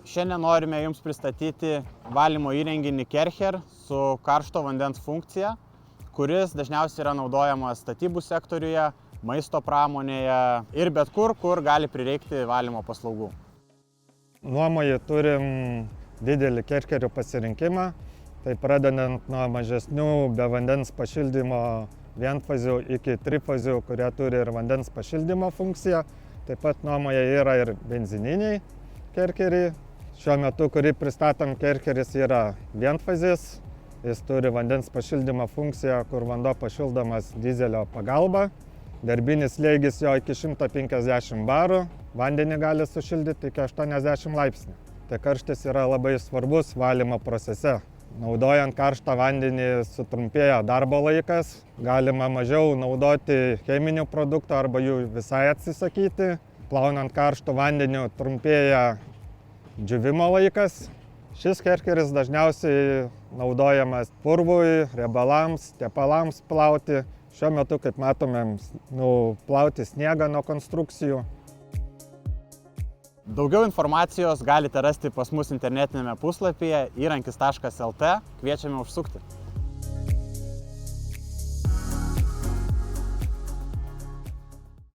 Šiandien norime Jums pristatyti valymo įrenginį Kercher su karšto vandens funkcija, kuris dažniausiai yra naudojamas statybų sektoriuje, maisto pramonėje ir bet kur, kur gali prireikti valymo paslaugų. Nuomoje turim didelį Kercherio pasirinkimą, tai pradedant nuo mažesnių be vandens pašildymo vienfazių iki trifazių, kurie turi ir vandens pašildymo funkciją. Taip pat nuomoje yra ir benzininiai Kercheriai. Šiuo metu, kurį pristatom, Kercheris yra vienfazis. Jis turi vandens pašildymo funkciją, kur vanduo pašildomas dizelio pagalba. Darbinis slėgis jo iki 150 barų. Vandenį gali sušildyti iki 80 laipsnių. Tai karštis yra labai svarbus valymo procese. Naudojant karštą vandenį sutrumpėja darbo laikas. Galima mažiau naudoti cheminių produktų arba jų visai atsisakyti. Plaunant karštų vandeniu trumpėja džiūvimo laikas. Šis Kercheris dažniausiai naudojamas purvui, riebalams, tepalams plauti. Šiuo metu, kaip matome, plauti sniegą nuo konstrukcijų. Daugiau informacijos galite rasti pas mus internetinėme puslapyje įrankis.lt. Kviečiame užsukti.